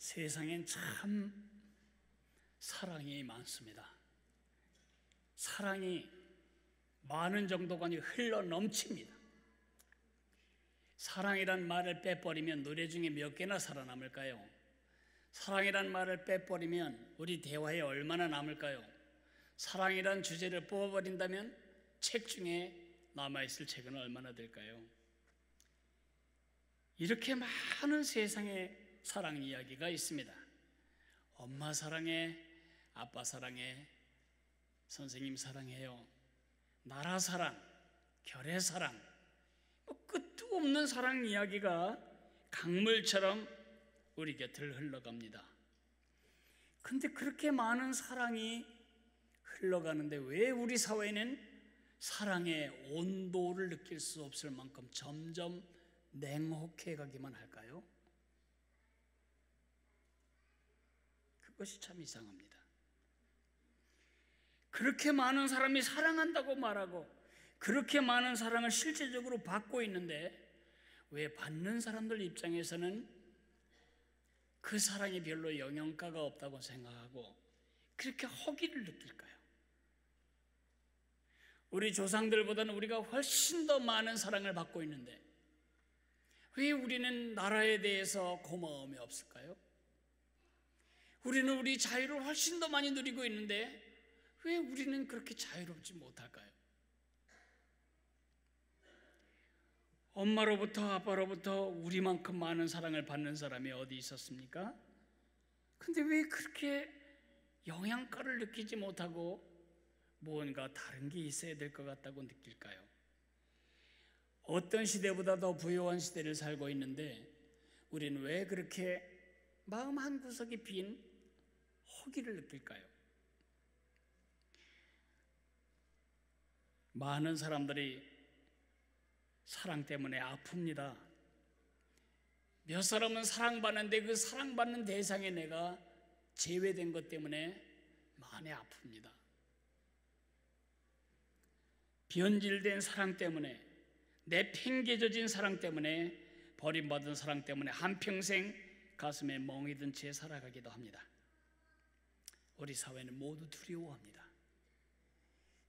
세상엔 참 사랑이 많습니다. 사랑이 많은 정도가 아니고 흘러 넘칩니다. 사랑이란 말을 빼버리면 노래 중에 몇 개나 살아남을까요? 사랑이란 말을 빼버리면 우리 대화에 얼마나 남을까요? 사랑이란 주제를 뽑아버린다면 책 중에 남아있을 책은 얼마나 될까요? 이렇게 많은 세상에 사랑 이야기가 있습니다. 엄마 사랑해, 아빠 사랑해, 선생님 사랑해요, 나라 사랑, 결의 사랑, 끝도 없는 사랑 이야기가 강물처럼 우리 곁을 흘러갑니다. 근데 그렇게 많은 사랑이 흘러가는데 왜 우리 사회는 사랑의 온도를 느낄 수 없을 만큼 점점 냉혹해 가기만 할까요? 그것이 참 이상합니다. 그렇게 많은 사람이 사랑한다고 말하고 그렇게 많은 사랑을 실제적으로 받고 있는데 왜 받는 사람들 입장에서는 그 사랑이 별로 영양가가 없다고 생각하고 그렇게 허기를 느낄까요? 우리 조상들보다는 우리가 훨씬 더 많은 사랑을 받고 있는데 왜 우리는 나라에 대해서 고마움이 없을까요? 우리는 우리 자유를 훨씬 더 많이 누리고 있는데 왜 우리는 그렇게 자유롭지 못할까요? 엄마로부터 아빠로부터 우리만큼 많은 사랑을 받는 사람이 어디 있었습니까? 근데 왜 그렇게 영양가를 느끼지 못하고 무언가 다른 게 있어야 될 것 같다고 느낄까요? 어떤 시대보다 더 부유한 시대를 살고 있는데 우리는 왜 그렇게 마음 한구석이 빈 허기를 느낄까요? 많은 사람들이 사랑 때문에 아픕니다. 몇 사람은 사랑받는데 그 사랑받는 대상에 내가 제외된 것 때문에 많이 아픕니다. 변질된 사랑 때문에, 내 팽개져진 사랑 때문에, 버림받은 사랑 때문에 한평생 가슴에 멍이 든 채 살아가기도 합니다. 우리 사회는 모두 두려워합니다.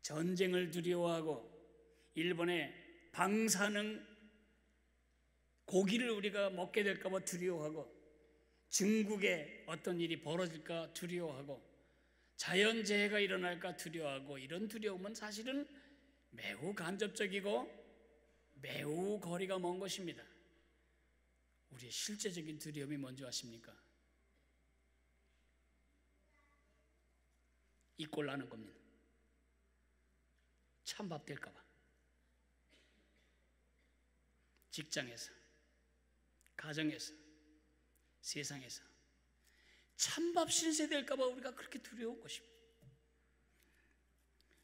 전쟁을 두려워하고 일본의 방사능 고기를 우리가 먹게 될까 봐 두려워하고 중국에 어떤 일이 벌어질까 두려워하고 자연재해가 일어날까 두려워하고 이런 두려움은 사실은 매우 간접적이고 매우 거리가 먼 것입니다. 우리의 실제적인 두려움이 뭔지 아십니까? 이 꼴 나는 겁니다. 찬밥 될까 봐. 직장에서, 가정에서, 세상에서 찬밥 신세 될까 봐 우리가 그렇게 두려운 것입니다.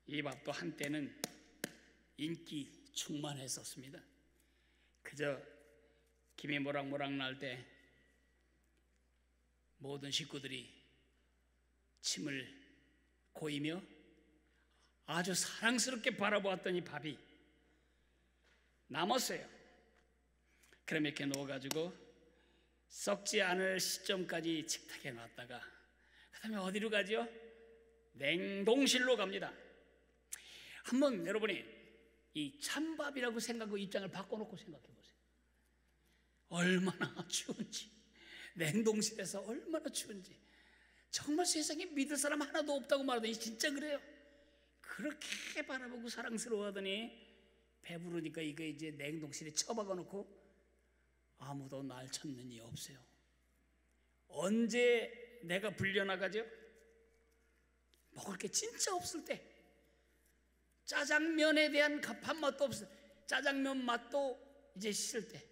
이 밥도 한때는 인기 충만했었습니다. 그저 김이 모락모락 날 때 모든 식구들이 침을 고이며 아주 사랑스럽게 바라보았더니 밥이 남았어요. 그럼 이렇게 놓아가지고 썩지 않을 시점까지 식탁에 놨다가 그 다음에 어디로 가죠? 냉동실로 갑니다. 한번 여러분이 이 찬밥이라고 생각하고 입장을 바꿔놓고 생각해 보세요. 얼마나 추운지, 냉동실에서 얼마나 추운지. 정말 세상에 믿을 사람 하나도 없다고 말하더니 진짜 그래요. 그렇게 바라보고 사랑스러워하더니 배부르니까 이거 이제 냉동실에 처박아 놓고 아무도 날 찾는 이 없어요. 언제 내가 불려나가죠? 먹을 게 진짜 없을 때, 짜장면에 대한 밥 맛도 없을 때, 짜장면 맛도 이제 싫을 때,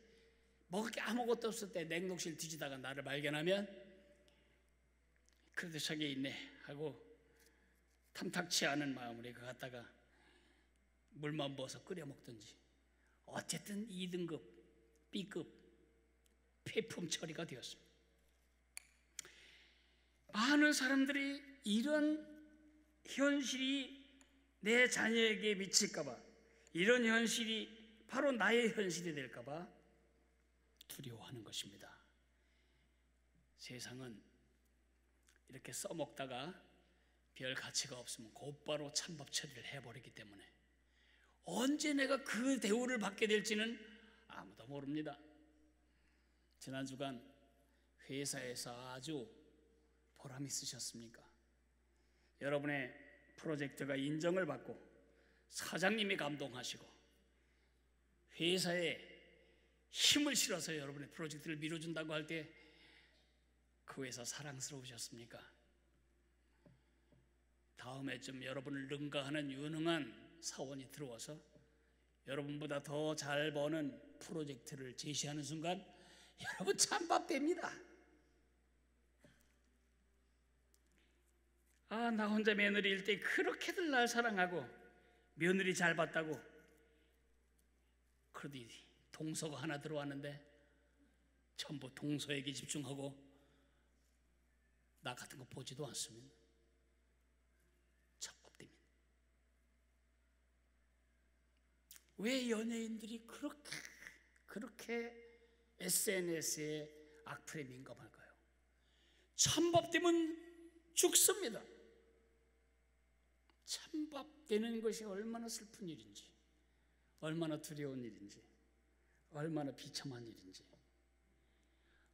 먹을 게 아무것도 없을 때 냉동실 뒤지다가 나를 발견하면 그래도 저기 있네 하고 탐탁치 않은 마음으로 이거 갖다가 물만 부어서 끓여 먹든지 어쨌든 2등급, B급 폐품 처리가 되었습니다. 많은 사람들이 이런 현실이 내 자녀에게 미칠까 봐, 이런 현실이 바로 나의 현실이 될까 봐 두려워하는 것입니다. 세상은 이렇게 써먹다가 별 가치가 없으면 곧바로 찬밥 처리를 해버리기 때문에 언제 내가 그 대우를 받게 될지는 아무도 모릅니다. 지난 주간 회사에서 아주 보람 있으셨습니까? 여러분의 프로젝트가 인정을 받고 사장님이 감동하시고 회사에 힘을 실어서 여러분의 프로젝트를 밀어준다고 할 때 그 회사 사랑스러우셨습니까? 다음에 좀 여러분을 능가하는 유능한 사원이 들어와서 여러분보다 더 잘 버는 프로젝트를 제시하는 순간 여러분 찬밥됩니다. 아, 나 혼자 며느리일 때 그렇게들 날 사랑하고 며느리 잘 봤다고 그러더니 동서가 하나 들어왔는데 전부 동서에게 집중하고 나 같은 거 보지도 않으면 찬밥됩니다. 왜 연예인들이 그렇게 SNS에 악플에 민감할까요? 찬밥되면 죽습니다. 찬밥되는 것이 얼마나 슬픈 일인지, 얼마나 두려운 일인지, 얼마나 비참한 일인지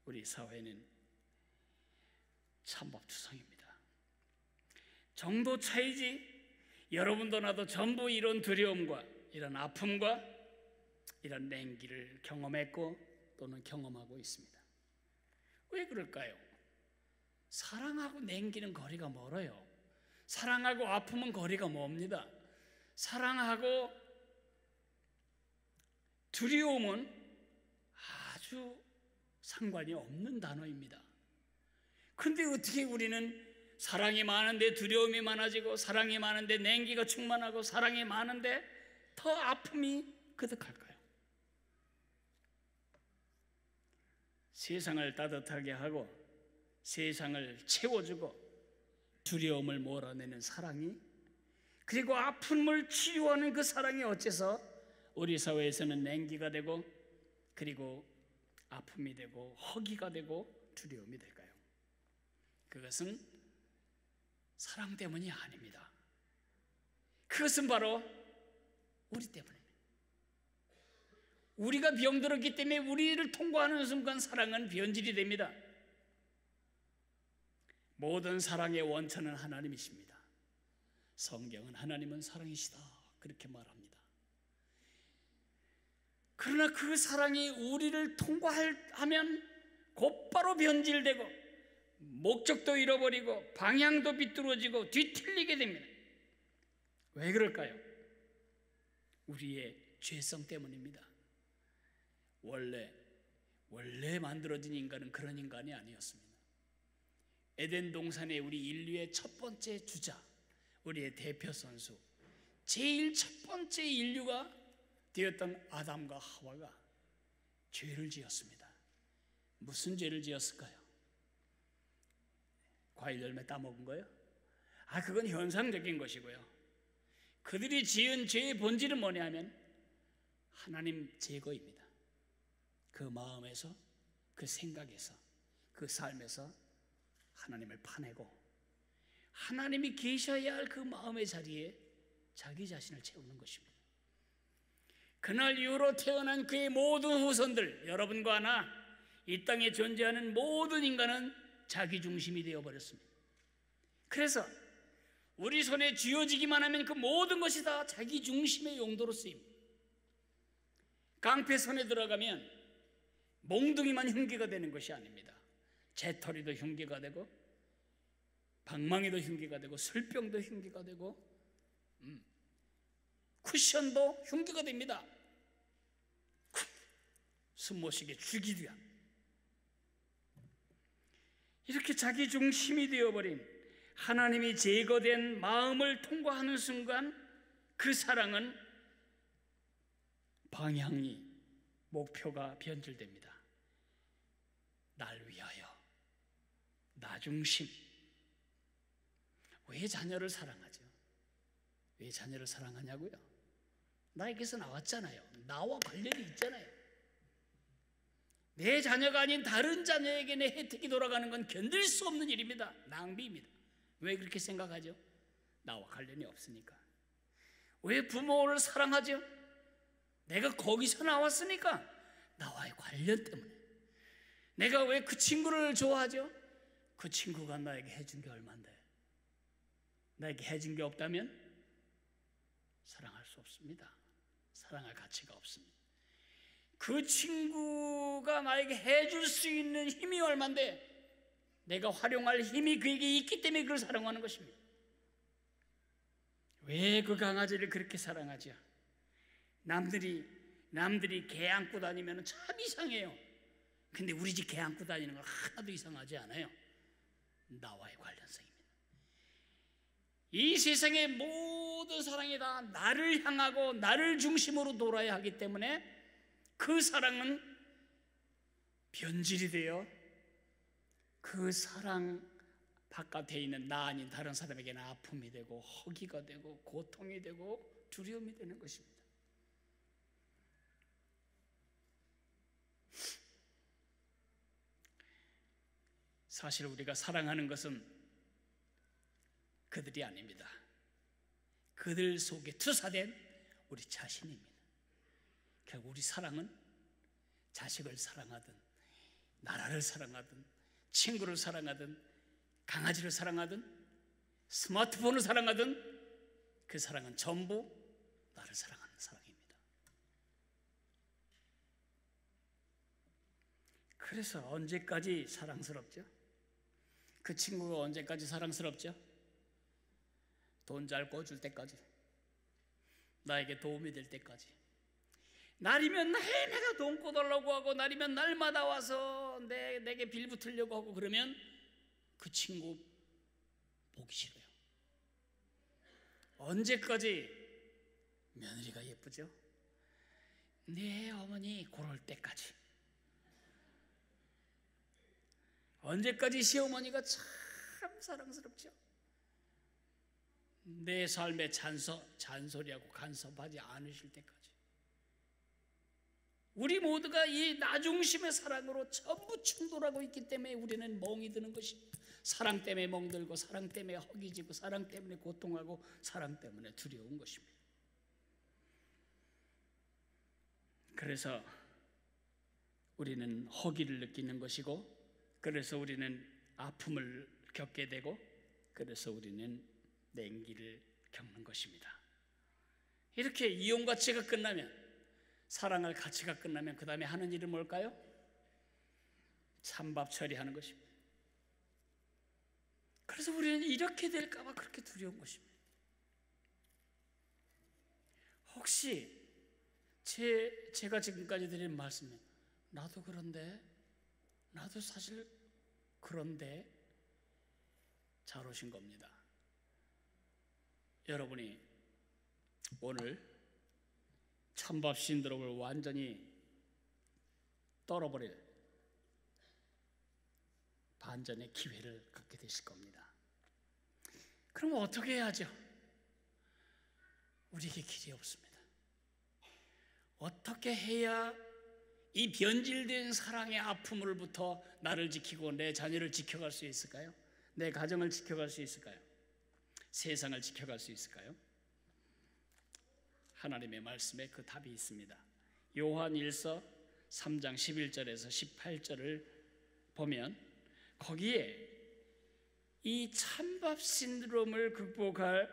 우리 사회는 찬밥투성입니다. 정도 차이지 여러분도 나도 전부 이런 두려움과 이런 아픔과 이런 냉기를 경험했고 또는 경험하고 있습니다. 왜 그럴까요? 사랑하고 냉기는 거리가 멀어요. 사랑하고 아픔은 거리가 멉니다. 사랑하고 두려움은 아주 상관이 없는 단어입니다. 그런데 어떻게 우리는 사랑이 많은데 두려움이 많아지고 사랑이 많은데 냉기가 충만하고 사랑이 많은데 더 아픔이 그득할까요? 세상을 따뜻하게 하고 세상을 채워주고 두려움을 몰아내는 사랑이 그리고 아픔을 치유하는 그 사랑이 어째서 우리 사회에서는 냉기가 되고 그리고 아픔이 되고 허기가 되고 두려움이 될까요? 그것은 사랑 때문이 아닙니다. 그것은 바로 우리 때문입니다. 우리가 병들었기 때문에 우리를 통과하는 순간 사랑은 변질이 됩니다. 모든 사랑의 원천은 하나님이십니다. 성경은 하나님은 사랑이시다 그렇게 말합니다. 그러나 그 사랑이 우리를 통과하면 곧바로 변질되고 목적도 잃어버리고 방향도 비뚤어지고 뒤틀리게 됩니다. 왜 그럴까요? 우리의 죄성 때문입니다. 원래 만들어진 인간은 그런 인간이 아니었습니다. 에덴 동산의 우리 인류의 첫 번째 주자, 우리의 대표 선수, 제일 첫 번째 인류가 되었던 아담과 하와가 죄를 지었습니다. 무슨 죄를 지었을까요? 과일 열매 따먹은 거예요? 그건 현상적인 것이고요. 그들이 지은 죄의 본질은 뭐냐면 하나님 제거입니다. 그 마음에서, 그 생각에서, 그 삶에서 하나님을 파내고 하나님이 계셔야 할 그 마음의 자리에 자기 자신을 채우는 것입니다. 그날 이후로 태어난 그의 모든 후손들, 여러분과 나, 이 땅에 존재하는 모든 인간은 자기 중심이 되어버렸습니다. 그래서 우리 손에 쥐어지기만 하면 그 모든 것이 다 자기 중심의 용도로 쓰입니다. 깡패 손에 들어가면 몽둥이만 흉기가 되는 것이 아닙니다. 재털이도 흉기가 되고 방망이도 흉기가 되고 술병도 흉기가 되고 쿠션도 흉기가 됩니다. 숨모시게 죽이기 위한 이렇게 자기 중심이 되어버린 하나님이 제거된 마음을 통과하는 순간 그 사랑은 방향이 목표가 변질됩니다. 날 위하여, 나 중심. 왜 자녀를 사랑하죠? 왜 자녀를 사랑하냐고요? 나에게서 나왔잖아요. 나와 관련이 있잖아요. 내 자녀가 아닌 다른 자녀에게 내 혜택이 돌아가는 건 견딜 수 없는 일입니다. 낭비입니다. 왜 그렇게 생각하죠? 나와 관련이 없으니까. 왜 부모를 사랑하죠? 내가 거기서 나왔으니까. 나와의 관련 때문에. 내가 왜 그 친구를 좋아하죠? 그 친구가 나에게 해준 게 얼만데. 나에게 해준 게 없다면 사랑할 수 없습니다. 사랑할 가치가 없습니다. 그 친구가 나에게 해줄 수 있는 힘이 얼만데 내가 활용할 힘이 그에게 있기 때문에 그를 사랑하는 것입니다. 왜 그 강아지를 그렇게 사랑하죠? 남들이 개 안고 다니면 참 이상해요. 근데 우리 집 개 안고 다니는 건 하나도 이상하지 않아요. 나와의 관련성입니다. 이 세상의 모든 사랑이 다 나를 향하고 나를 중심으로 돌아야 하기 때문에 그 사랑은 변질이 되어 그 사랑 바깥에 있는 나 아닌 다른 사람에게는 아픔이 되고 허기가 되고 고통이 되고 두려움이 되는 것입니다. 사실 우리가 사랑하는 것은 그들이 아닙니다. 그들 속에 투사된 우리 자신입니다. 결국 우리 사랑은 자식을 사랑하든 나라를 사랑하든 친구를 사랑하든 강아지를 사랑하든 스마트폰을 사랑하든 그 사랑은 전부 나를 사랑하는 사랑입니다. 그래서 언제까지 사랑스럽죠? 그 친구가 언제까지 사랑스럽죠? 돈 잘 꿔줄 때까지, 나에게 도움이 될 때까지. 날이면 날마다 돈 꿔달라고 하고 날이면 날마다 와서 내게 빌붙으려고 하고 그러면 그 친구 보기 싫어요. 언제까지 며느리가 예쁘죠? 네 어머니 그럴 때까지. 언제까지 시어머니가 참 사랑스럽죠? 내 삶에 잔소리하고 간섭하지 않으실 때까지. 우리 모두가 이 나중심의 사랑으로 전부 충돌하고 있기 때문에 우리는 멍이 드는 것입니다. 사랑 때문에 멍들고 사랑 때문에 허기지고 사랑 때문에 고통하고 사랑 때문에 두려운 것입니다. 그래서 우리는 허기를 느끼는 것이고, 그래서 우리는 아픔을 겪게 되고, 그래서 우리는 냉기를 겪는 것입니다. 이렇게 이용 가치가 끝나면, 사랑할 가치가 끝나면 그 다음에 하는 일은 뭘까요? 찬밥 처리하는 것입니다. 그래서 우리는 이렇게 될까 봐 그렇게 두려운 것입니다. 혹시 제가 지금까지 드린 말씀에 나도 그런데, 나도 사실 그런데 잘 오신 겁니다. 여러분이 오늘 찬밥 신드롬을 완전히 떨어버릴 반전의 기회를 갖게 되실 겁니다. 그럼 어떻게 해야죠? 우리에게 길이 없습니다. 어떻게 해야 이 변질된 사랑의 아픔으로부터 나를 지키고 내 자녀를 지켜갈 수 있을까요? 내 가정을 지켜갈 수 있을까요? 세상을 지켜갈 수 있을까요? 하나님의 말씀에 그 답이 있습니다. 요한 1서 3장 11절에서 18절을 보면 거기에 이 찬밥 신드롬을 극복할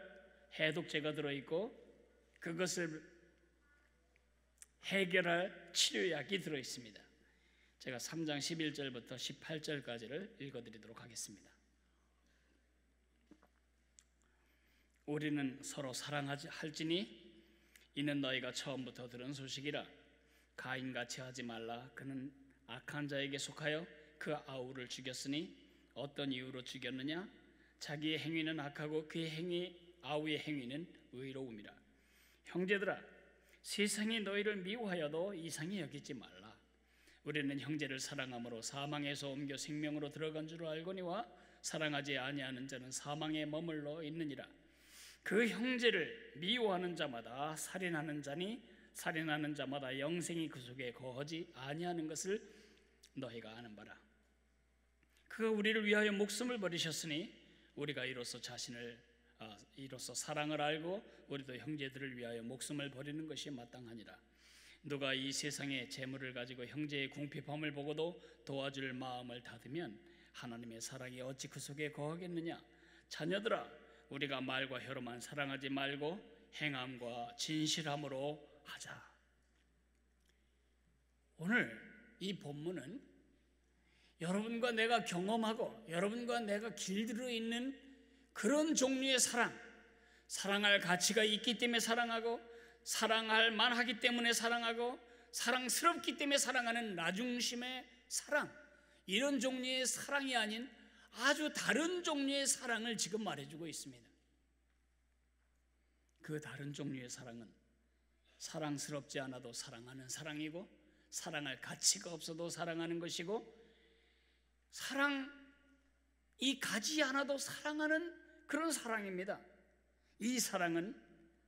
해독제가 들어있고 그것을 해결할 치료약이 들어있습니다. 제가 3장 11절부터 18절까지를 읽어드리도록 하겠습니다. 우리는 서로 사랑할지니 이는 너희가 처음부터 들은 소식이라. 가인같이 하지 말라. 그는 악한 자에게 속하여 그 아우를 죽였으니 어떤 이유로 죽였느냐? 자기의 행위는 악하고 그의 아우의 행위는 의로움이라. 형제들아, 세상이 너희를 미워하여도 이상히 여기지 말라. 우리는 형제를 사랑함으로 사망에서 옮겨 생명으로 들어간 줄 알거니와 사랑하지 아니하는 자는 사망에 머물러 있느니라. 그 형제를 미워하는 자마다 살인하는 자니 살인하는 자마다 영생이 그 속에 거하지 아니하는 것을 너희가 아는 바라. 그가 우리를 위하여 목숨을 버리셨으니 우리가 이로써 사랑을 알고 우리도 형제들을 위하여 목숨을 버리는 것이 마땅하니라. 누가 이 세상의 재물을 가지고 형제의 궁핍함을 보고도 도와줄 마음을 닫으면 하나님의 사랑이 어찌 그 속에 거하겠느냐. 자녀들아, 우리가 말과 혀로만 사랑하지 말고 행함과 진실함으로 하자. 오늘 이 본문은 여러분과 내가 경험하고 여러분과 내가 길들여 있는 그런 종류의 사랑할 가치가 있기 때문에 사랑하고, 사랑할 만하기 때문에 사랑하고, 사랑스럽기 때문에 사랑하는 나중심의 사랑, 이런 종류의 사랑이 아닌 아주 다른 종류의 사랑을 지금 말해주고 있습니다. 그 다른 종류의 사랑은 사랑스럽지 않아도 사랑하는 사랑이고, 사랑할 가치가 없어도 사랑하는 것이고, 사랑이 가지 않아도 사랑하는 그런 사랑입니다. 이 사랑은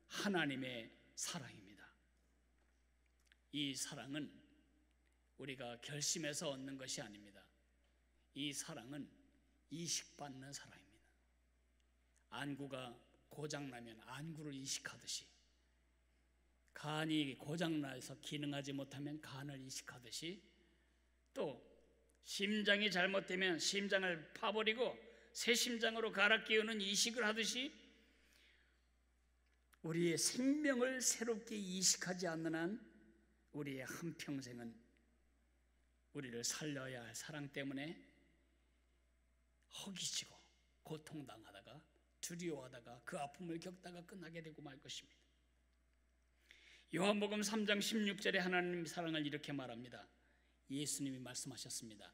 하나님의 사랑입니다. 이 사랑은 우리가 결심해서 얻는 것이 아닙니다. 이 사랑은 이식받는 사랑입니다. 안구가 고장나면 안구를 이식하듯이, 간이 고장나서 기능하지 못하면 간을 이식하듯이, 또 심장이 잘못되면 심장을 파버리고 새 심장으로 갈아 끼우는 이식을 하듯이, 우리의 생명을 새롭게 이식하지 않는 한 우리의 한평생은 우리를 살려야 할 사랑 때문에 허기지고 고통당하다가 두려워하다가 그 아픔을 겪다가 끝나게 되고 말 것입니다. 요한복음 3장 16절에 하나님의 사랑을 이렇게 말합니다. 예수님이 말씀하셨습니다.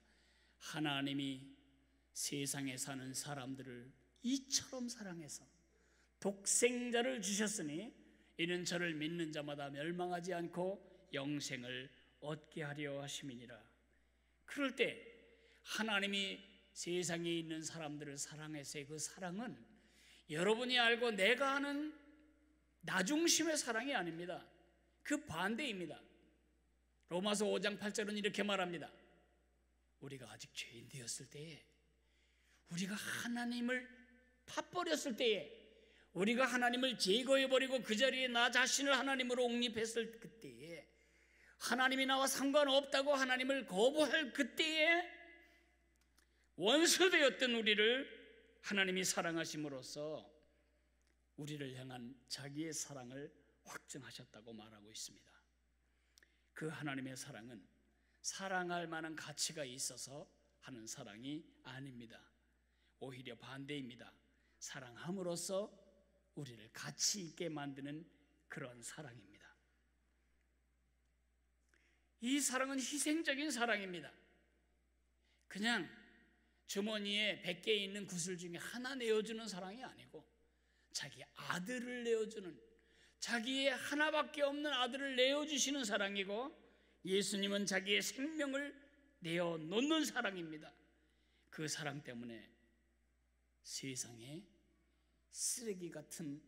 하나님이 세상에 사는 사람들을 이처럼 사랑해서 독생자를 주셨으니 이는 저를 믿는 자마다 멸망하지 않고 영생을 얻게 하려 하심이니라. 그럴 때 하나님이 세상에 있는 사람들을 사랑해서의 그 사랑은 여러분이 알고 내가 아는 나중심의 사랑이 아닙니다. 그 반대입니다. 로마서 5장 8절은 이렇게 말합니다. 우리가 아직 죄인 되었을 때에, 우리가 하나님을 팥버렸을 때에, 우리가 하나님을 제거해버리고 그 자리에 나 자신을 하나님으로 옹립했을 그때에, 하나님이 나와 상관없다고 하나님을 거부할 그때에 원수되었던 우리를 하나님이 사랑하심으로써 우리를 향한 자기의 사랑을 확증하셨다고 말하고 있습니다. 그 하나님의 사랑은 사랑할 만한 가치가 있어서 하는 사랑이 아닙니다. 오히려 반대입니다. 사랑함으로써 우리를 가치 있게 만드는 그런 사랑입니다. 이 사랑은 희생적인 사랑입니다. 그냥 주머니에 100개 있는 구슬 중에 하나 내어주는 사랑이 아니고, 자기 아들을 내어주는, 자기의 하나밖에 없는 아들을 내어주시는 사랑이고, 예수님은 자기의 생명을 내어놓는 사랑입니다. 그 사랑 때문에 세상에 쓰레기 같은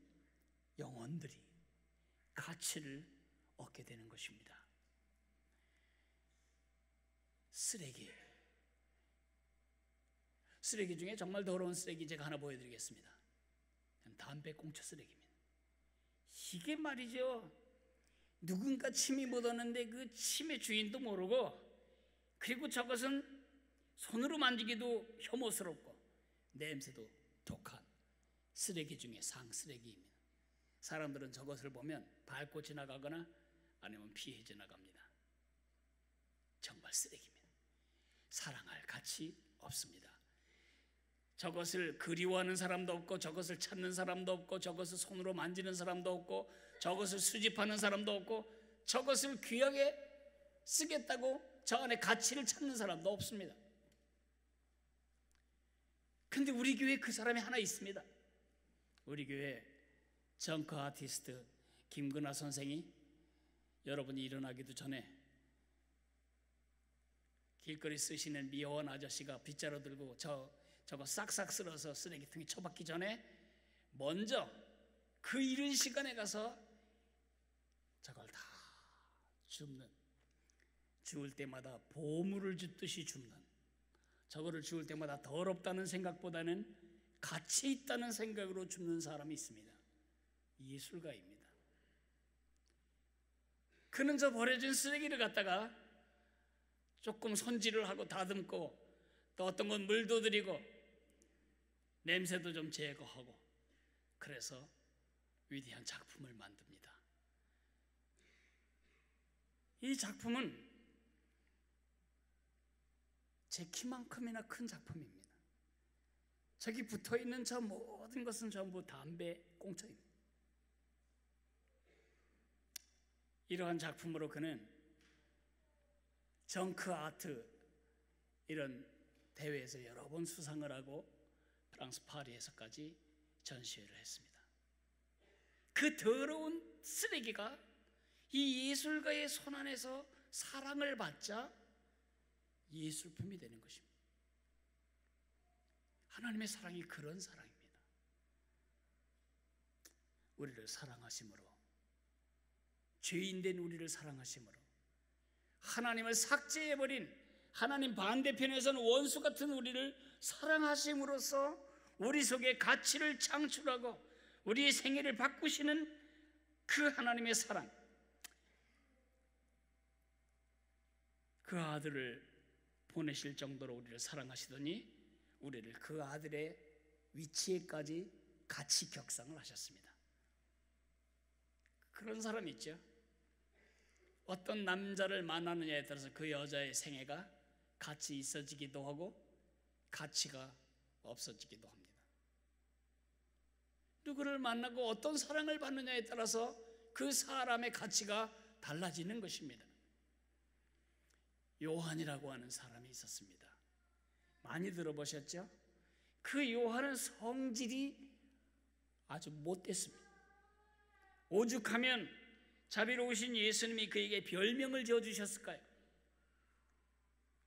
영혼들이 가치를 얻게 되는 것입니다. 쓰레기 중에 정말 더러운 쓰레기 제가 하나 보여드리겠습니다. 담배 꽁초 쓰레기입니다. 이게 말이죠, 누군가 침이 묻었는데 그 침의 주인도 모르고, 그리고 저것은 손으로 만지기도 혐오스럽고 냄새도 독한 쓰레기 중에 상쓰레기입니다. 사람들은 저것을 보면 밟고 지나가거나 아니면 피해 지나갑니다. 정말 쓰레기입니다. 사랑할 가치 없습니다. 저것을 그리워하는 사람도 없고, 저것을 찾는 사람도 없고, 저것을 손으로 만지는 사람도 없고, 저것을 수집하는 사람도 없고, 저것을 귀하게 쓰겠다고 저 안에 가치를 찾는 사람도 없습니다. 근데 우리 교회에 그 사람이 하나 있습니다. 우리 교회 정크 아티스트 김근아 선생이 여러분이 일어나기도 전에 길거리 쓰시는 미화원 아저씨가 빗자루 들고 저거 싹싹 쓸어서 쓰레기통에 처박기 전에 먼저 그 이른 시간에 가서 저걸 다 줍는, 주울 때마다 보물을 줍듯이 줍는, 저거를 주울 때마다 더럽다는 생각보다는 가치 있다는 생각으로 줍는 사람이 있습니다. 예술가입니다. 그는 저 버려진 쓰레기를 갖다가 조금 손질을 하고 다듬고, 또 어떤 건 물도 들이고 냄새도 좀 제거하고, 그래서 위대한 작품을 만듭니다. 이 작품은 제 키만큼이나 큰 작품입니다. 저기 붙어있는 저 모든 것은 전부 담배 꽁초입니다. 이러한 작품으로 그는 정크 아트 이런 대회에서 여러 번 수상을 하고 프랑스 파리에서까지 전시회를 했습니다. 그 더러운 쓰레기가 이 예술가의 손 안에서 사랑을 받자 예술품이 되는 것입니다. 하나님의 사랑이 그런 사랑입니다. 우리를 사랑하심으로, 죄인된 우리를 사랑하심으로, 하나님을 삭제해버린 하나님 반대편에서는 원수 같은 우리를 사랑하심으로써 우리 속에 가치를 창출하고 우리의 생애를 바꾸시는 그 하나님의 사랑, 그 아들을 보내실 정도로 우리를 사랑하시더니 우리를 그 아들의 위치에까지 같이 격상을 하셨습니다. 그런 사람이 있죠. 어떤 남자를 만나느냐에 따라서 그 여자의 생애가 같이 있어지기도 하고 가치가 없어지기도 합니다. 누구를 만나고 어떤 사랑을 받느냐에 따라서 그 사람의 가치가 달라지는 것입니다. 요한이라고 하는 사람이 있었습니다. 많이 들어보셨죠? 그 요한은 성질이 아주 못됐습니다. 오죽하면 자비로우신 예수님이 그에게 별명을 지어주셨을까요?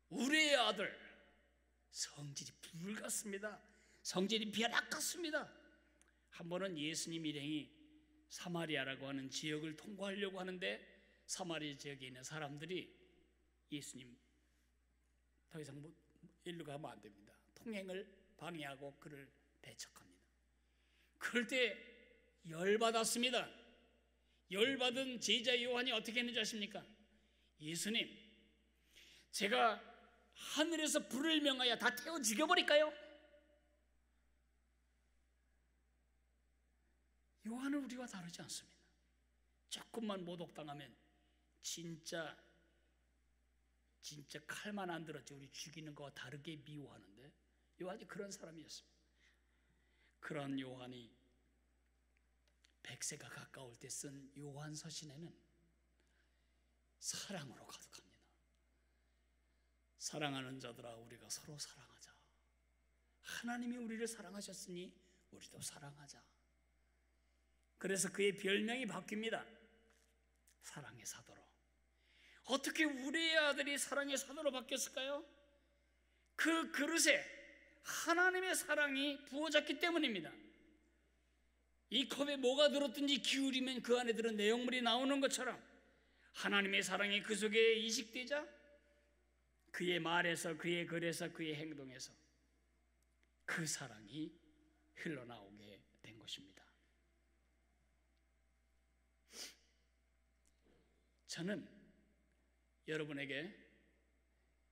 우리의 아들. 성질이 불 같습니다. 성질이 벼락 같습니다. 한 번은 예수님 일행이 사마리아라고 하는 지역을 통과하려고 하는데 사마리아 지역에 있는 사람들이 예수님 더 이상 일로 가면 안 됩니다. 통행을 방해하고 그를 배척합니다. 그럴 때 열받았습니다. 열받은 제자 요한이 어떻게 했는지 아십니까? 예수님, 제가 하늘에서 불을 명하여 다 태워 죽여버릴까요? 요한은 우리와 다르지 않습니다. 조금만 모독당하면 진짜 칼만 안 들었지 우리 죽이는 거와 다르게 미워하는데, 요한이 그런 사람이었습니다. 그런 요한이 100세가 가까울 때 쓴 요한 서신에는 사랑으로 가득합니다. 사랑하는 자들아, 우리가 서로 사랑하자. 하나님이 우리를 사랑하셨으니 우리도 사랑하자. 그래서 그의 별명이 바뀝니다. 사랑의 사도로. 어떻게 우리의 아들이 사랑의 사도로 바뀌었을까요? 그 그릇에 하나님의 사랑이 부어졌기 때문입니다. 이 컵에 뭐가 들었든지 기울이면 그 안에 들은 내용물이 나오는 것처럼 하나님의 사랑이 그 속에 이식되자 그의 말에서, 그의 글에서, 그의 행동에서 그 사랑이 흘러나오게 된 것입니다. 저는 여러분에게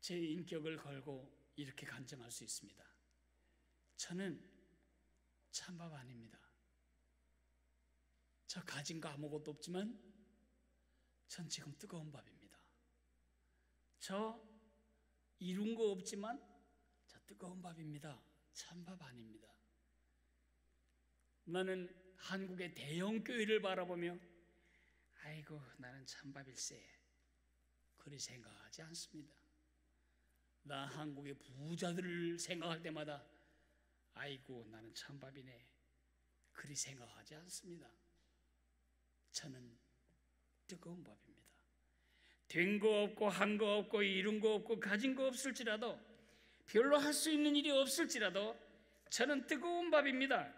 제 인격을 걸고 이렇게 간증할 수 있습니다. 저는 찬밥 아닙니다. 저 가진 거 아무것도 없지만 전 지금 뜨거운 밥입니다. 저 이룬 거 없지만 저 뜨거운 밥입니다. 찬밥 아닙니다. 나는 한국의 대형 교회를 바라보며 아이고 나는 찬밥일세 그리 생각하지 않습니다. 나 한국의 부자들을 생각할 때마다 아이고 나는 찬밥이네 그리 생각하지 않습니다. 저는 뜨거운 밥입니다. 된 거 없고 한 거 없고 이룬 거 없고 가진 거 없을지라도 별로 할 수 있는 일이 없을지라도 저는 뜨거운 밥입니다.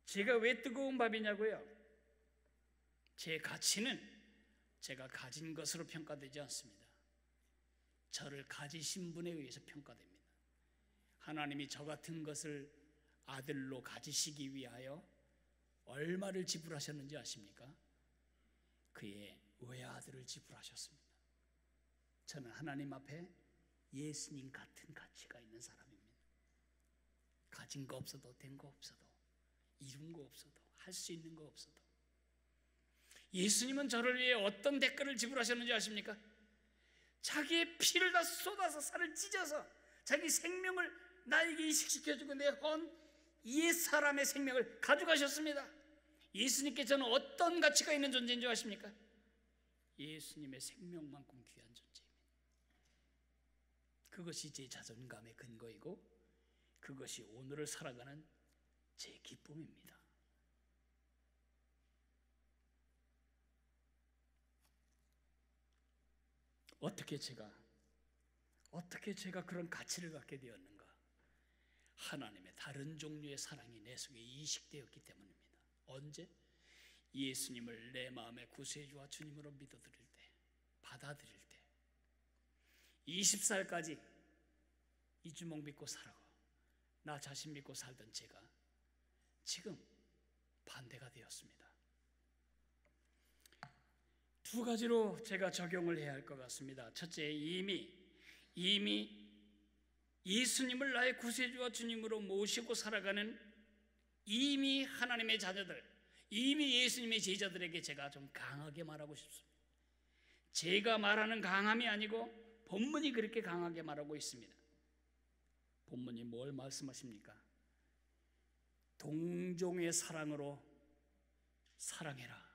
제가 왜 뜨거운 밥이냐고요? 제 가치는 제가 가진 것으로 평가되지 않습니다. 저를 가지신 분에 의해서 평가됩니다. 하나님이 저 같은 것을 아들로 가지시기 위하여 얼마를 지불하셨는지 아십니까? 그의 외아들을 지불하셨습니다. 저는 하나님 앞에 예수님 같은 가치가 있는 사람입니다. 가진 거 없어도, 된 거 없어도, 이룬 거 없어도, 할 수 있는 거 없어도, 예수님은 저를 위해 어떤 대가를 지불하셨는지 아십니까? 자기의 피를 다 쏟아서 살을 찢어서 자기 생명을 나에게 이식시켜주고 내 헌 옛사람의 생명을 가져가셨습니다. 예수님께 저는 어떤 가치가 있는 존재인 줄 아십니까? 예수님의 생명만큼 귀한 존재입니다. 그것이 제 자존감의 근거이고 그것이 오늘을 살아가는 제 기쁨입니다. 어떻게 제가 그런 가치를 갖게 되었는가? 하나님의 다른 종류의 사랑이 내 속에 이식되었기 때문입니다. 언제? 예수님을 내 마음의 구세주와 주님으로 믿어드릴 때, 받아들일 때, 20살까지 이 주먹 믿고 살아고 나 자신 믿고 살던 제가 지금 반대가 되었습니다. 두 가지로 제가 적용을 해야 할 것 같습니다. 첫째, 이미 예수님을 나의 구세주와 주님으로 모시고 살아가는 이미 하나님의 자녀들, 이미 예수님의 제자들에게 제가 좀 강하게 말하고 싶습니다. 제가 말하는 강함이 아니고 본문이 그렇게 강하게 말하고 있습니다. 본문이 뭘 말씀하십니까? 동종의 사랑으로 사랑해라.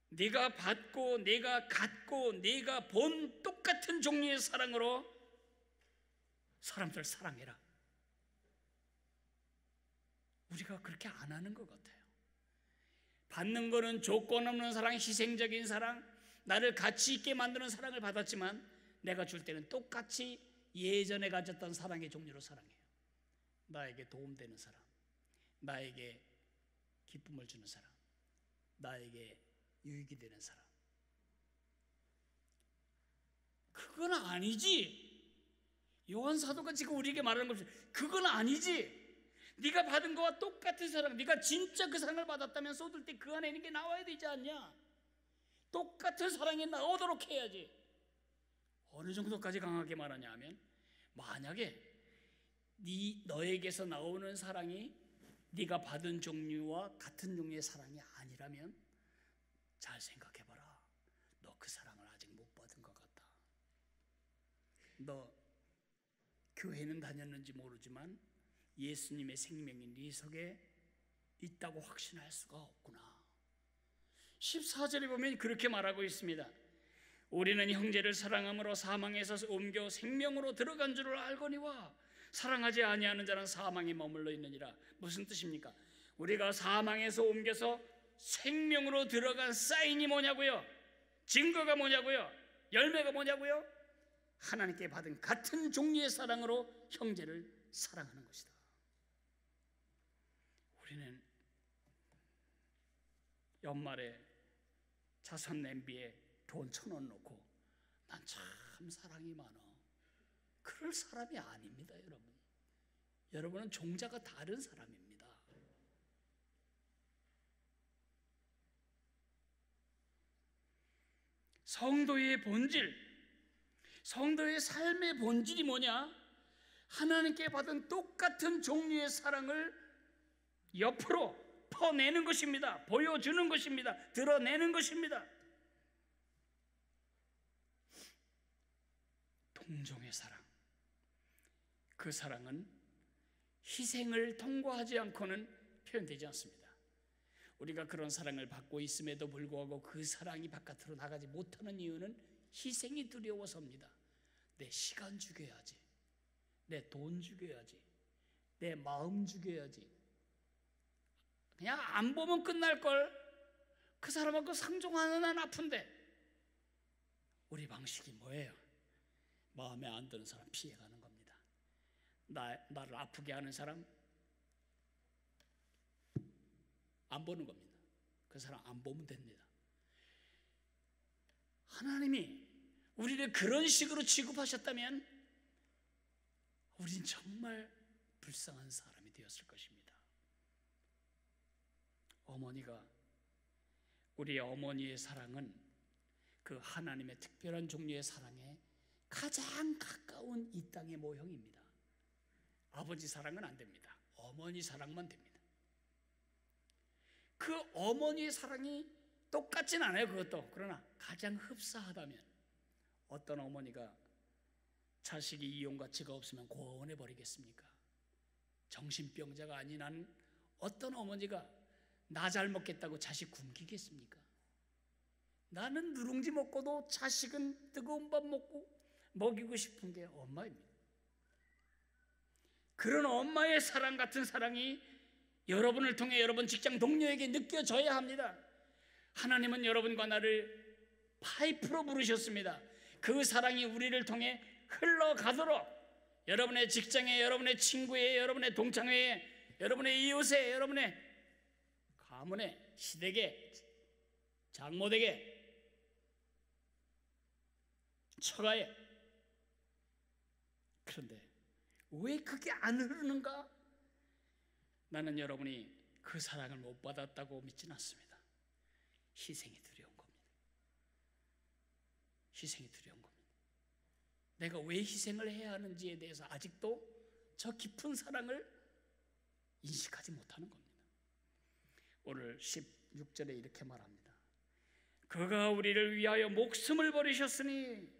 네가 받고 네가 갖고 네가 본 똑같은 종류의 사랑으로 사람들 사랑해라. 우리가 그렇게 안 하는 것 같아요. 받는 거는 조건 없는 사랑, 희생적인 사랑, 나를 가치 있게 만드는 사랑을 받았지만 내가 줄 때는 똑같이 예전에 가졌던 사랑의 종류로 사랑해요. 나에게 도움되는 사람, 나에게 기쁨을 주는 사람, 나에게 유익이 되는 사람. 그건 아니지. 요한 사도가 지금 우리에게 말하는 것이 그건 아니지. 네가 받은 거와 똑같은 사랑, 네가 진짜 그 사랑을 받았다면 쏟을 때 그 안에 있는 게 나와야 되지 않냐? 똑같은 사랑이 나오도록 해야지. 어느 정도까지 강하게 말하냐 하면, 만약에 너에게서 나오는 사랑이 네가 받은 종류와 같은 종류의 사랑이 아니라면 잘 생각해봐라. 너 그 사랑을 아직 못 받은 것 같다. 너 교회는 다녔는지 모르지만 예수님의 생명이 네 속에 있다고 확신할 수가 없구나. 14절에 보면 그렇게 말하고 있습니다. 우리는 형제를 사랑함으로 사망에서 옮겨 생명으로 들어간 줄을 알거니와 사랑하지 아니하는 자는 사망에 머물러 있느니라. 무슨 뜻입니까? 우리가 사망에서 옮겨서 생명으로 들어간 사인이 뭐냐고요? 증거가 뭐냐고요? 열매가 뭐냐고요? 하나님께 받은 같은 종류의 사랑으로 형제를 사랑하는 것이다. 우리는 연말에 자선 냄비에 돈 1,000원 넣고 난 참 사랑이 많아. 그럴 사람이 아닙니다, 여러분. 여러분은 종자가 다른 사람입니다. 성도의 본질, 성도의 삶의 본질이 뭐냐? 하나님께 받은 똑같은 종류의 사랑을 옆으로 퍼내는 것입니다. 보여주는 것입니다. 드러내는 것입니다. 동종의 사랑, 그 사랑은 희생을 통과하지 않고는 표현되지 않습니다. 우리가 그런 사랑을 받고 있음에도 불구하고 그 사랑이 바깥으로 나가지 못하는 이유는 희생이 두려워서입니다. 내 시간 죽여야지, 내 돈 죽여야지, 내 마음 죽여야지. 그냥 안 보면 끝날걸. 그 사람하고 상종하는 한 아픈데. 우리 방식이 뭐예요? 마음에 안 드는 사람 피해가는 겁니다. 나를 아프게 하는 사람 안 보는 겁니다. 그 사람 안 보면 됩니다. 하나님이 우리를 그런 식으로 취급하셨다면 우린 정말 불쌍한 사람이 되었을 것입니다. 우리 어머니의 사랑은 그 하나님의 특별한 종류의 사랑에 가장 가까운 이 땅의 모형입니다. 아버지 사랑은 안 됩니다. 어머니 사랑만 됩니다. 그 어머니의 사랑이 똑같진 않아요. 그것도. 그러나 가장 흡사하다면 어떤 어머니가 자식이 이용가치가 없으면 고원해버리겠습니까? 정신병자가 아닌 한 어떤 어머니가 나 잘 먹겠다고 자식 굶기겠습니까? 나는 누룽지 먹고도 자식은 뜨거운 밥 먹이고 싶은 게 엄마입니다. 그런 엄마의 사랑 같은 사랑이 여러분을 통해 여러분 직장 동료에게 느껴져야 합니다. 하나님은 여러분과 나를 파이프로 부르셨습니다. 그 사랑이 우리를 통해 흘러가도록 여러분의 직장에, 여러분의 친구에, 여러분의 동창회에, 여러분의 이웃에, 여러분의 가문에, 시댁에, 장모댁에, 처가에. 그런데 왜 그게 안 흐르는가? 나는 여러분이 그 사랑을 못 받았다고 믿지는 않습니다. 희생이 두려운 겁니다. 희생이 두려운 겁니다. 내가 왜 희생을 해야 하는지에 대해서 아직도 저 깊은 사랑을 인식하지 못하는 겁니다. 오늘 16절에 이렇게 말합니다. 그가 우리를 위하여 목숨을 버리셨으니,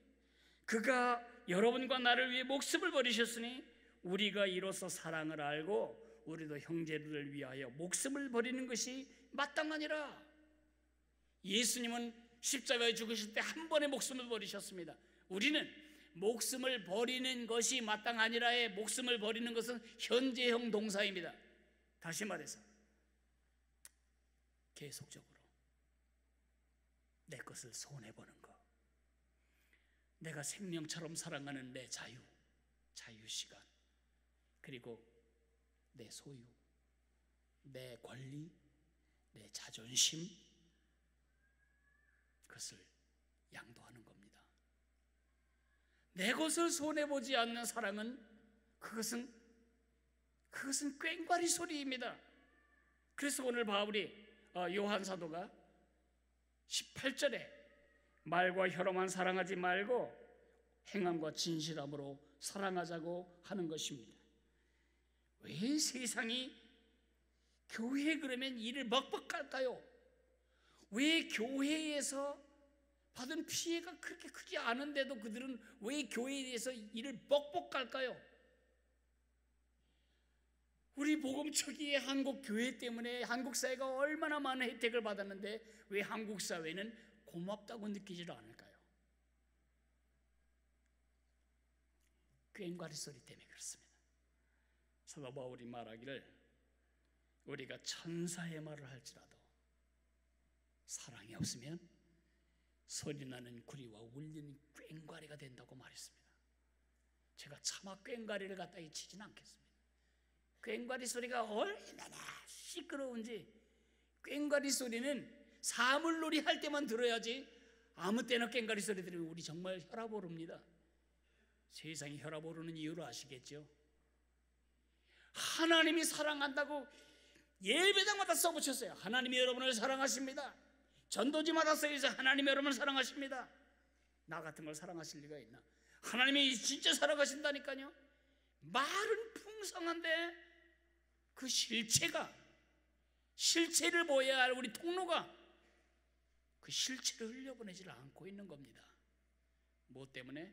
그가 여러분과 나를 위해 목숨을 버리셨으니 우리가 이로써 사랑을 알고 우리도 형제들을 위하여 목숨을 버리는 것이 마땅하니라. 예수님은 십자가에 죽으실 때 한 번에 목숨을 버리셨습니다. 우리는 목숨을 버리는 것이 마땅하니라의 목숨을 버리는 것은 현재형 동사입니다. 다시 말해서 계속적으로 내 것을 손해보는 것, 내가 생명처럼 사랑하는 내 자유시간, 그리고 내 소유, 내 권리, 내 자존심, 그것을 양도하는 겁니다. 내 것을 손해보지 않는 사랑은 그것은 꽹과리 소리입니다. 그래서 오늘 바울이 요한 사도가 18절에 말과 혀로만 사랑하지 말고 행함과 진실함으로 사랑하자고 하는 것입니다. 왜 세상이 교회 그러면 이를 벅벅 깔까요? 왜 교회에서 받은 피해가 그렇게 크지 않은데도 그들은 왜 교회에 대해서 이를 벅벅 깔까요? 우리 복음초기의 한국 교회 때문에 한국 사회가 얼마나 많은 혜택을 받았는데 왜 한국 사회는 고맙다고 느끼지를 않을까요? 꽹과리 소리 때문에 그렇습니다. 사도 바울이 말하기를 우리가 천사의 말을 할지라도 사랑이 없으면 소리나는 구리와 울리는 꽹과리가 된다고 말했습니다. 제가 차마 꽹과리를 갖다 치지는 않겠습니다. 꽹과리 소리가 얼마나 시끄러운지, 꽹과리 소리는 사물놀이 할 때만 들어야지 아무 때나 꽹과리 소리 들으면 우리 정말 혈압 오릅니다. 세상이 혈압 오르는 이유를 아시겠죠? 하나님이 사랑한다고 예배당마다 써붙였어요. 하나님이 여러분을 사랑하십니다. 전도지마다 써있어요. 하나님이 여러분을 사랑하십니다. 나 같은 걸 사랑하실 리가 있나? 하나님이 진짜 사랑하신다니까요. 말은 풍성한데 그 실체를 보여야 할 우리 통로가 그 실체를 흘려보내지를 않고 있는 겁니다. 뭐 때문에?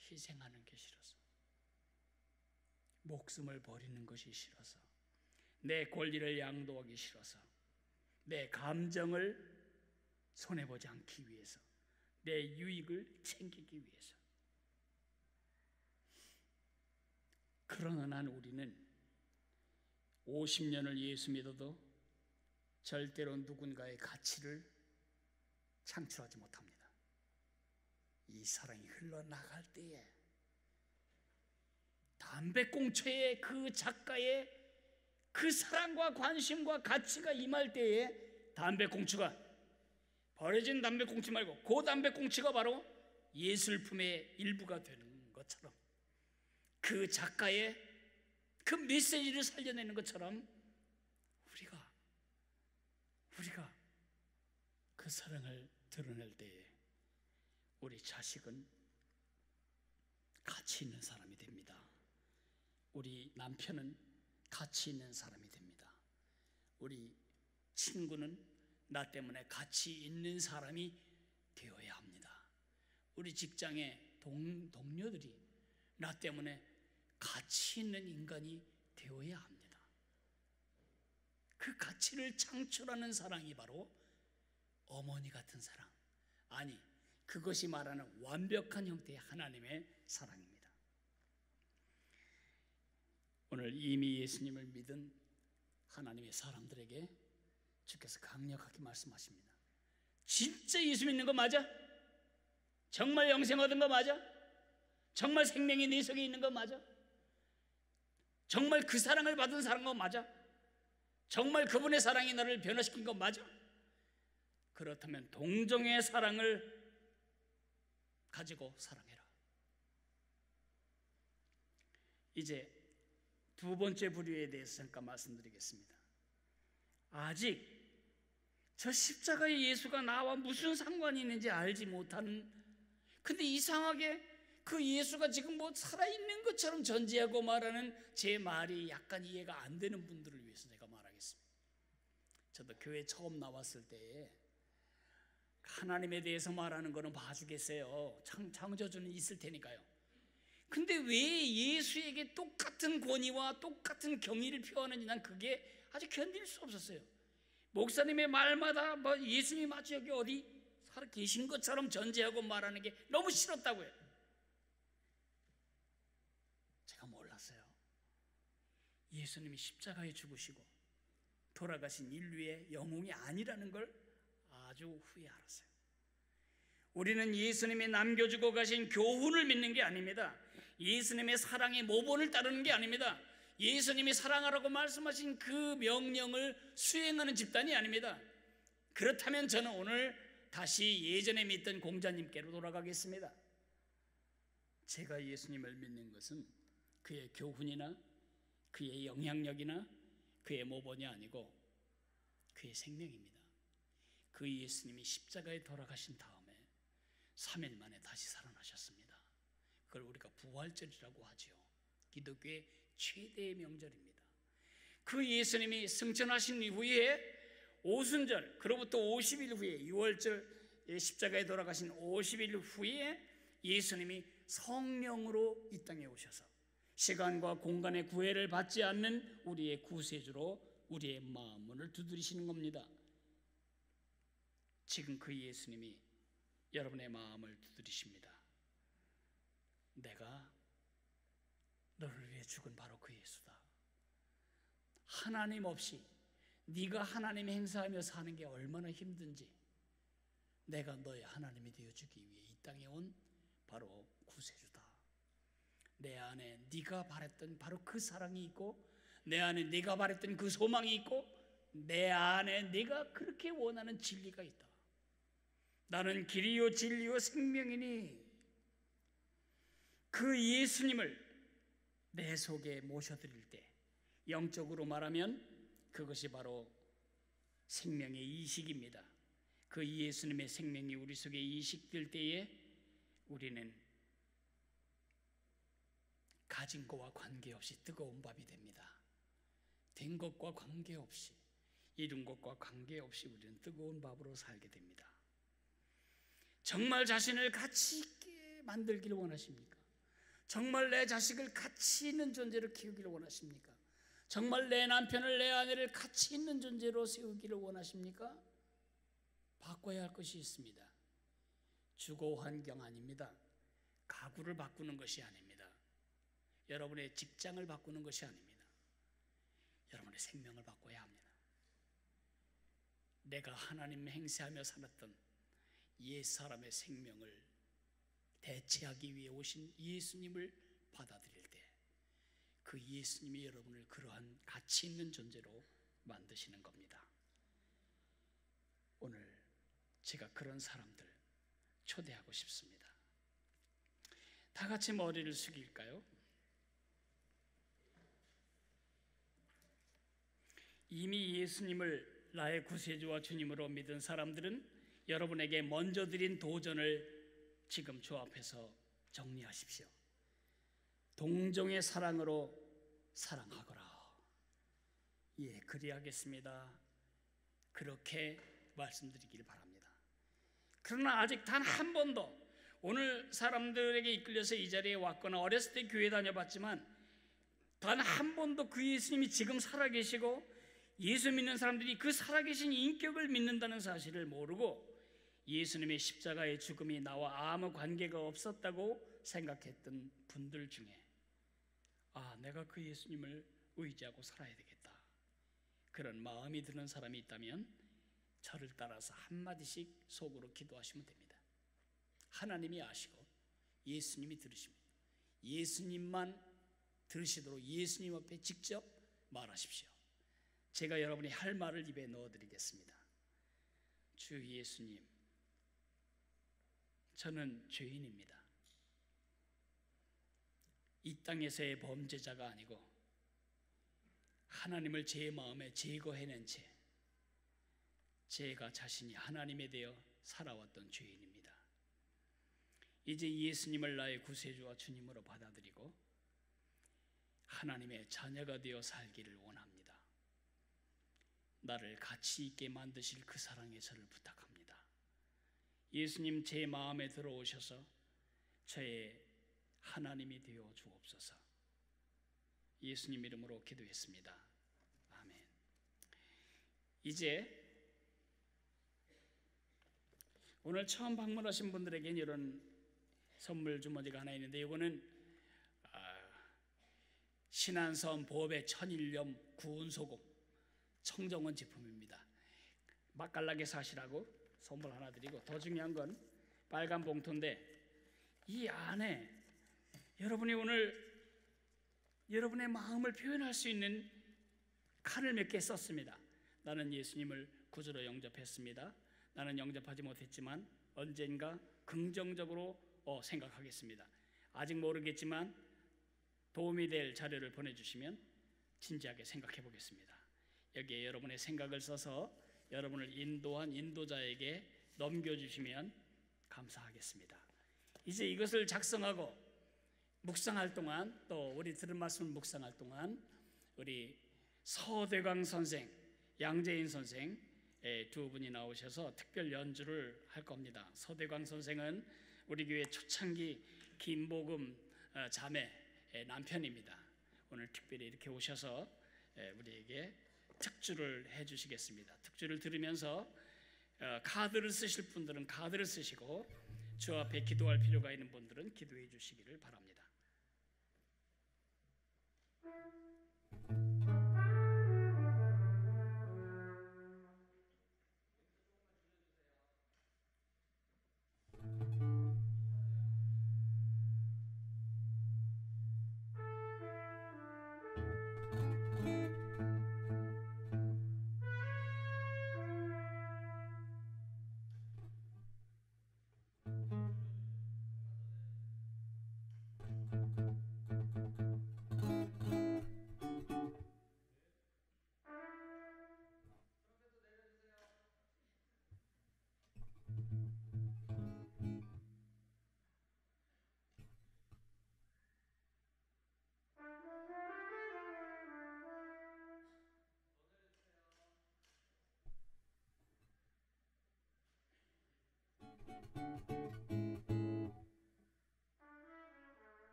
희생하는 게 싫어서, 목숨을 버리는 것이 싫어서, 내 권리를 양도하기 싫어서, 내 감정을 손해보지 않기 위해서, 내 유익을 챙기기 위해서. 그러나 한 우리는 50년을 예수 믿어도 절대로 누군가의 가치를 창출하지 못합니다. 이 사랑이 흘러나갈 때에, 담배꽁초의 그 작가의 그 사랑과 관심과 가치가 임할 때에 담배꽁초가 버려진 담배꽁치 말고 그 담배꽁치가 바로 예술품의 일부가 되는 것처럼, 그 작가의 그 메시지를 살려내는 것처럼 우리가 그 사랑을 드러낼 때에 우리 자식은 가치 있는 사람이 됩니다. 우리 남편은 가치 있는 사람이 됩니다. 우리 친구는 나 때문에 가치 있는 사람이 되어야 합니다. 우리 직장의 동료들이 나 때문에 가치 있는 인간이 되어야 합니다. 그 가치를 창출하는 사랑이 바로 어머니 같은 사랑, 아니 그것이 말하는 완벽한 형태의 하나님의 사랑입니다. 오늘 이미 예수님을 믿은 하나님의 사람들에게 주께서 강력하게 말씀하십니다. 진짜 예수 믿는 거 맞아? 정말 영생 얻은 거 맞아? 정말 생명이 네 속에 있는 거 맞아? 정말 그 사랑을 받은 사람 거 맞아? 정말 그분의 사랑이 너를 변화시킨 거 맞아? 그렇다면 동정의 사랑을 가지고 사랑해라. 이제 두 번째 부류에 대해서 잠깐 말씀드리겠습니다. 아직 저 십자가의 예수가 나와 무슨 상관이 있는지 알지 못하는, 근데 이상하게 그 예수가 지금 뭐 살아있는 것처럼 전제하고 말하는 제 말이 약간 이해가 안 되는 분들을 위해서 제가 말하겠습니다. 저도 교회 처음 나왔을 때에 하나님에 대해서 말하는 거는 봐주겠어요. 창조주는 있을 테니까요. 근데 왜 예수에게 똑같은 권위와 똑같은 경의를 표하는지 난 그게 아주 견딜 수 없었어요. 목사님의 말마다 뭐 예수님이 마치 여기 어디 살아 계신 것처럼 전제하고 말하는 게 너무 싫었다고요. 제가 몰랐어요. 예수님이 십자가에 죽으시고 돌아가신 인류의 영웅이 아니라는 걸 아주 후에 알았어요. 우리는 예수님이 남겨주고 가신 교훈을 믿는 게 아닙니다. 예수님의 사랑의 모본을 따르는 게 아닙니다. 예수님이 사랑하라고 말씀하신 그 명령을 수행하는 집단이 아닙니다. 그렇다면 저는 오늘 다시 예전에 믿던 공자님께로 돌아가겠습니다. 제가 예수님을 믿는 것은 그의 교훈이나 그의 영향력이나 그의 모본이 아니고 그의 생명입니다. 그 예수님이 십자가에 돌아가신 다음에 3일 만에 다시 살아나셨습니다. 그걸 우리가 부활절이라고 하죠. 기독교의 최대의 명절입니다. 그 예수님이 승천하신 이후에 오순절, 그로부터 50일 후에 6월절 십자가에 돌아가신 50일 후에 예수님이 성령으로 이 땅에 오셔서 시간과 공간의 구애를 받지 않는 우리의 구세주로 우리의 마음 문을 두드리시는 겁니다. 지금 그 예수님이 여러분의 마음을 두드리십니다. 내가 너를 위해 죽은 바로 그 예수다. 하나님 없이 네가 하나님 행사하며 사는 게 얼마나 힘든지 내가 너의 하나님이 되어주기 위해 이 땅에 온 바로 구세주다. 내 안에 네가 바랬던 바로 그 사랑이 있고 내 안에 네가 바랬던 그 소망이 있고 내 안에 네가 그렇게 원하는 진리가 있다. 나는 길이요 진리요 생명이니 그 예수님을 내 속에 모셔드릴 때 영적으로 말하면 그것이 바로 생명의 이식입니다. 그 예수님의 생명이 우리 속에 이식될 때에 우리는 가진 것과 관계없이 뜨거운 밥이 됩니다. 된 것과 관계없이 이룬 것과 관계없이 우리는 뜨거운 밥으로 살게 됩니다. 정말 자신을 가치 있게 만들기를 원하십니까? 정말 내 자식을 가치 있는 존재로 키우기를 원하십니까? 정말 내 남편을 내 아내를 가치 있는 존재로 세우기를 원하십니까? 바꿔야 할 것이 있습니다. 주거 환경 아닙니다. 가구를 바꾸는 것이 아닙니다. 여러분의 직장을 바꾸는 것이 아닙니다. 여러분의 생명을 바꿔야 합니다. 내가 하나님 행세하며 살았던 옛사람의 생명을 대체하기 위해 오신 예수님을 받아들일 때 그 예수님이 여러분을 그러한 가치 있는 존재로 만드시는 겁니다. 오늘 제가 그런 사람들 초대하고 싶습니다. 다 같이 머리를 숙일까요? 이미 예수님을 나의 구세주와 주님으로 믿은 사람들은 여러분에게 먼저 드린 도전을 지금 주 앞에서 정리하십시오. 동정의 사랑으로 사랑하거라. 예, 그리하겠습니다. 그렇게 말씀드리길 바랍니다. 그러나 아직 단 한 번도 오늘 사람들에게 이끌려서 이 자리에 왔거나 어렸을 때 교회 다녀봤지만 단 한 번도 그 예수님이 지금 살아계시고 예수 믿는 사람들이 그 살아계신 인격을 믿는다는 사실을 모르고 예수님의 십자가의 죽음이 나와 아무 관계가 없었다고 생각했던 분들 중에 내가 그 예수님을 의지하고 살아야 되겠다, 그런 마음이 드는 사람이 있다면 저를 따라서 한마디씩 속으로 기도하시면 됩니다. 하나님이 아시고 예수님이 들으십니다. 예수님만 들으시도록 예수님 앞에 직접 말하십시오. 제가 여러분이 할 말을 입에 넣어드리겠습니다. 주 예수님, 저는 죄인입니다. 이 땅에서의 범죄자가 아니고 하나님을 제 마음에 제거해낸 채 제가 자신이 하나님에 대해 살아왔던 죄인입니다. 이제 예수님을 나의 구세주와 주님으로 받아들이고 하나님의 자녀가 되어 살기를 원합니다. 나를 가치 있게 만드실 그 사랑에 저를 부탁합니다. 예수님, 제 마음에 들어오셔서 저의 하나님이 되어 주옵소서. 예수님 이름으로 기도했습니다. 아멘. 이제 오늘 처음 방문하신 분들에게는 이런 선물 주머니가 하나 있는데, 이거는 신안선 보배 천일염 구운 소금 청정원 제품입니다. 맛깔나게 사시라고 선물 하나 드리고, 더 중요한 건 빨간 봉투인데 이 안에 여러분이 오늘 여러분의 마음을 표현할 수 있는 칸을 몇 개 썼습니다. 나는 예수님을 구주로 영접했습니다. 나는 영접하지 못했지만 언젠가 긍정적으로 생각하겠습니다. 아직 모르겠지만 도움이 될 자료를 보내주시면 진지하게 생각해 보겠습니다. 여기에 여러분의 생각을 써서 여러분을 인도한 인도자에게 넘겨주시면 감사하겠습니다. 이제 이것을 작성하고 묵상할 동안, 또 우리 들은 말씀을 묵상할 동안 우리 서대광 선생, 양재인 선생 두 분이 나오셔서 특별 연주를 할 겁니다. 서대광 선생은 우리 교회 초창기 김복음 자매 남편입니다. 오늘 특별히 이렇게 오셔서 우리에게 특주를 해주시겠습니다. 특주를 들으면서 카드를 쓰실 분들은 카드를 쓰시고 주 앞에 기도할 필요가 있는 분들은 기도해 주시기를 바랍니다.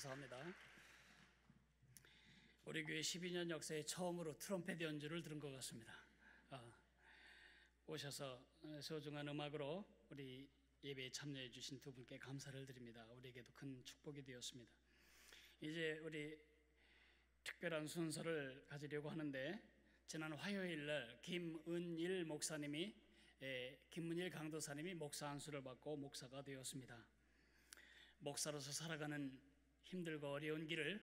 감사합니다. 우리 교회 12년 역사에 처음으로 트럼펫 연주를 들은 것 같습니다. 오셔서 소중한 음악으로 우리 예배에 참여해 주신 두 분께 감사를 드립니다. 우리에게도 큰 축복이 되었습니다. 이제 우리 특별한 순서를 가지려고 하는데, 지난 화요일 날 김은일 목사님이 김은일 강도사님이 목사 안수를 받고 목사가 되었습니다. 목사로서 살아가는 힘들고 어려운 길을